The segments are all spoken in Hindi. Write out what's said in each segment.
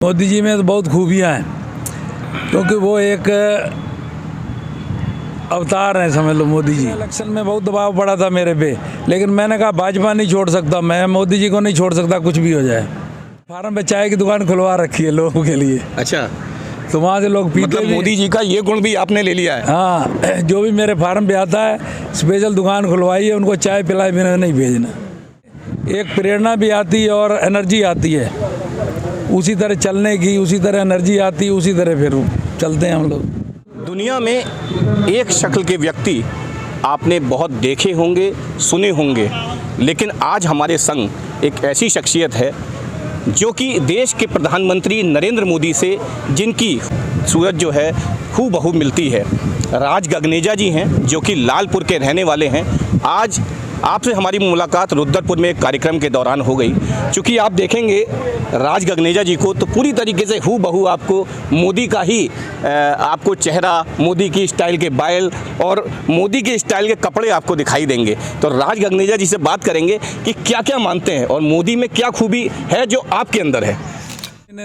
मोदी जी में तो बहुत खूबियाँ हैं, क्योंकि वो एक अवतार हैं, समझ लो मोदी जी। इलेक्शन में बहुत दबाव पड़ा था मेरे पे, लेकिन मैंने कहा भाजपा नहीं छोड़ सकता, मैं मोदी जी को नहीं छोड़ सकता, कुछ भी हो जाए। फार्म पे चाय की दुकान खुलवा रखी है लोगों के लिए। अच्छा, तो वहाँ से लोग पीते मतलब भी। मोदी जी का ये गुण भी आपने ले लिया है। हाँ, जो भी मेरे फार्म पे आता है स्पेशल दुकान खुलवाई है, उनको चाय पिलाए बिना नहीं भेजना। एक प्रेरणा भी आती है और एनर्जी आती है, उसी तरह चलने की, उसी तरह एनर्जी आती है, उसी तरह फिर चलते हैं हम लोग। दुनिया में एक शक्ल के व्यक्ति आपने बहुत देखे होंगे, सुने होंगे, लेकिन आज हमारे संग एक ऐसी शख्सियत है जो कि देश के प्रधानमंत्री नरेंद्र मोदी से जिनकी सूरत जो है हूबहू मिलती है। राज गगनेजा जी हैं, जो कि लालपुर के रहने वाले हैं। आज आपसे हमारी मुलाकात रुद्रपुर में एक कार्यक्रम के दौरान हो गई। चूँकि आप देखेंगे राज गगनेजा जी को तो पूरी तरीके से हूबहू आपको मोदी का ही आपको चेहरा, मोदी की स्टाइल के बाल और मोदी के स्टाइल के कपड़े आपको दिखाई देंगे। तो राज गगनेजा जी से बात करेंगे कि क्या क्या मानते हैं और मोदी में क्या खूबी है जो आपके अंदर है।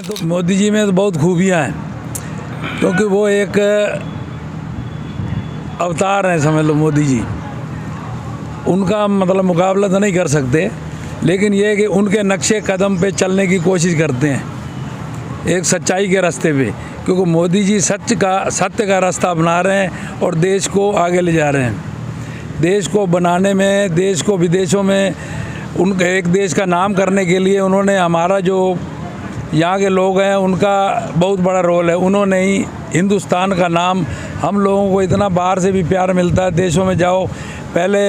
तो मोदी जी में तो बहुत खूबियाँ हैं, क्योंकि वो एक अवतार हैं, समझ लो मोदी जी। उनका मतलब मुकाबला तो नहीं कर सकते, लेकिन ये है कि उनके नक्शे कदम पे चलने की कोशिश करते हैं, एक सच्चाई के रास्ते पे, क्योंकि मोदी जी सत्य का रास्ता अपना रहे हैं और देश को आगे ले जा रहे हैं। देश को बनाने में, देश को विदेशों में उनके एक देश का नाम करने के लिए उन्होंने, हमारा जो यहाँ के लोग हैं उनका बहुत बड़ा रोल है। उन्होंने ही हिंदुस्तान का नाम, हम लोगों को इतना बाहर से भी प्यार मिलता है, देशों में जाओ, पहले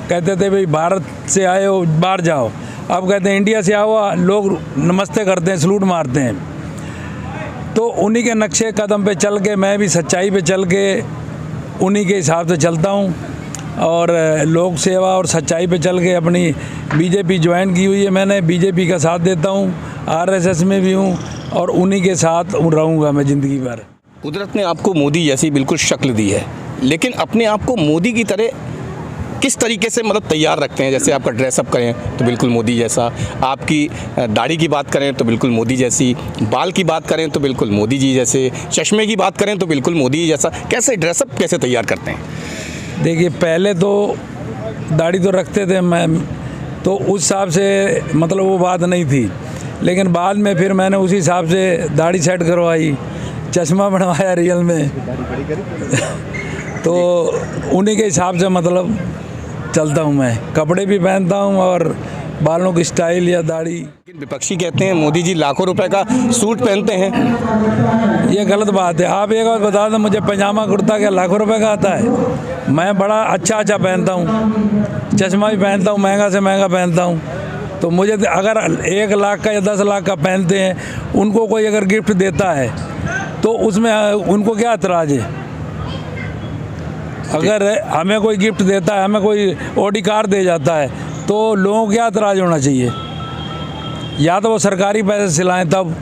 कहते थे भाई भारत से आए हो बाहर जाओ, अब कहते हैं इंडिया से आओ, लोग नमस्ते करते हैं, सलूट मारते हैं। तो उन्हीं के नक्शे कदम पे चल के, मैं भी सच्चाई पे चल के उन्हीं के हिसाब से चलता हूँ और लोक सेवा और सच्चाई पे चल के अपनी बीजेपी ज्वाइन की हुई है मैंने, बीजेपी का साथ देता हूँ, आरएसएस में भी हूँ और उन्हीं के साथ रहूँगा मैं ज़िंदगी भर। कुदरत ने आपको मोदी जैसी बिल्कुल शक्ल दी है, लेकिन अपने आप को मोदी की तरह किस तरीके से मतलब तैयार रखते हैं? जैसे आपका ड्रेसअप करें तो बिल्कुल मोदी जैसा, आपकी दाढ़ी की बात करें तो बिल्कुल मोदी जैसी, बाल की बात करें तो बिल्कुल मोदी जी जैसे, चश्मे की बात करें तो बिल्कुल मोदी जी जैसा, कैसे ड्रेसअप कैसे तैयार करते हैं? देखिए, पहले तो दाढ़ी तो रखते थे मैं, तो उस हिसाब से मतलब वो बात नहीं थी, लेकिन बाद में फिर मैंने उसी हिसाब से दाढ़ी सेट करवाई, चश्मा बनवाया रियल में तो उन्हीं के हिसाब से मतलब चलता हूँ मैं, कपड़े भी पहनता हूँ और बालों की स्टाइल या दाढ़ी। विपक्षी कहते हैं मोदी जी लाखों रुपए का सूट पहनते हैं। ये गलत बात है। आप एक बार बता दें मुझे, पजामा कुर्ता क्या लाखों रुपए का आता है? मैं बड़ा अच्छा पहनता हूँ, चश्मा भी पहनता हूँ, महंगा से महंगा पहनता हूँ। तो मुझे अगर 1 लाख का या 10 लाख का पहनते हैं, उनको कोई अगर गिफ्ट देता है तो उसमें उनको क्या एतराज़ है? अगर हमें कोई गिफ्ट देता है, हमें कोई ऑडी कार दे जाता है, तो लोगों को क्या एतराज़ होना चाहिए? या तो वो सरकारी पैसे सिलाएं, तब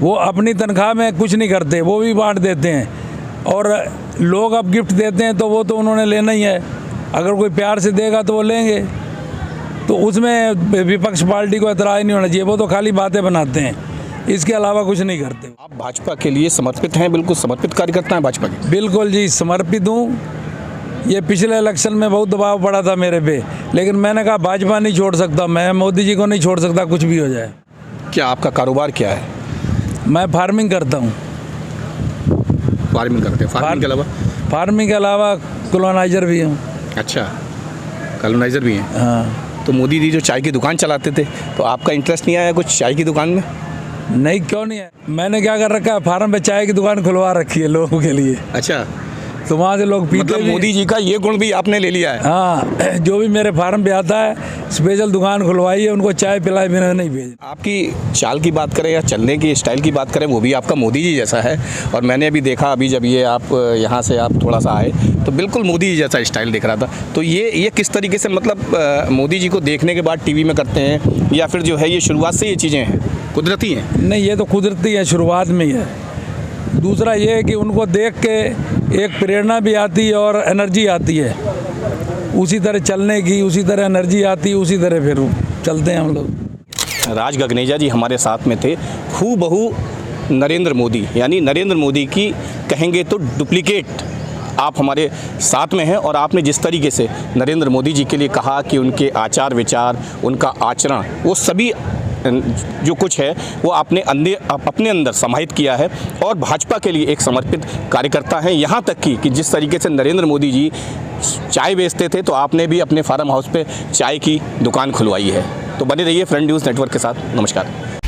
वो अपनी तनख्वाह में कुछ नहीं करते, वो भी बांट देते हैं, और लोग अब गिफ्ट देते हैं तो वो तो उन्होंने लेना ही है। अगर कोई प्यार से देगा तो वो लेंगे, तो उसमें विपक्ष पार्टी को एतराज़ नहीं होना चाहिए। वो तो खाली बातें बनाते हैं, इसके अलावा कुछ नहीं करते। आप भाजपा के लिए समर्पित हैं, बिल्कुल समर्पित कार्यकर्ता हैं भाजपा के? बिल्कुल जी, समर्पित हूँ। ये पिछले इलेक्शन में बहुत दबाव पड़ा था मेरे पे, लेकिन मैंने कहा भाजपा नहीं छोड़ सकता, मैं मोदी जी को नहीं छोड़ सकता, कुछ भी हो जाए। क्या आपका कारोबार क्या है? मैं फार्मिंग करता हूँ। फार्मिंग करते हैं? फार्मिंग के अलावा कॉलोनाइजर भी हूँ। अच्छा, कॉलोनाइजर भी हैं? हाँ। तो मोदी जी जो चाय की दुकान चलाते थे, तो आपका इंटरेस्ट नहीं आया कुछ चाय की दुकान में? नहीं, क्यों नहीं है? मैंने क्या कर रखा है, फार्म पे चाय की दुकान खुलवा रखी है लोगों के लिए। अच्छा, तो वहाँ से लोग पीते मतलब मोदी जी का ये गुण भी आपने ले लिया है? हाँ, जो भी मेरे फार्म पे आता है स्पेशल दुकान खुलवाई है, उनको चाय पिलाए बिना नहीं भेज। आपकी चाल की बात करें या चलने की स्टाइल की बात करें, वो भी आपका मोदी जी जैसा है। और मैंने अभी देखा, अभी जब ये आप यहाँ से आप थोड़ा सा आए तो बिल्कुल मोदी जी जैसा स्टाइल दिख रहा था। तो ये किस तरीके से मतलब मोदी जी को देखने के बाद टीवी में करते हैं, या फिर जो है ये शुरुआत से ये चीज़ें हैं, कुदरती हैं? नहीं, ये तो कुदरती है, शुरुआत में ही है। दूसरा ये है कि उनको देख के एक प्रेरणा भी आती है और एनर्जी आती है, उसी तरह चलने की, उसी तरह एनर्जी आती है, उसी तरह फिर चलते हैं हम लोग। राज गगनेजा जी हमारे साथ में थे, हूबहू नरेंद्र मोदी, यानी नरेंद्र मोदी की कहेंगे तो डुप्लीकेट आप हमारे साथ में हैं। और आपने जिस तरीके से नरेंद्र मोदी जी के लिए कहा कि उनके आचार विचार, उनका आचरण, वो सभी जो कुछ है वो आपने अपने अंदर समाहित किया है और भाजपा के लिए एक समर्पित कार्यकर्ता हैं। यहाँ तक कि जिस तरीके से नरेंद्र मोदी जी चाय बेचते थे तो आपने भी अपने फार्म हाउस पे चाय की दुकान खुलवाई है। तो बने रहिए फ्रंट न्यूज़ नेटवर्क के साथ। नमस्कार।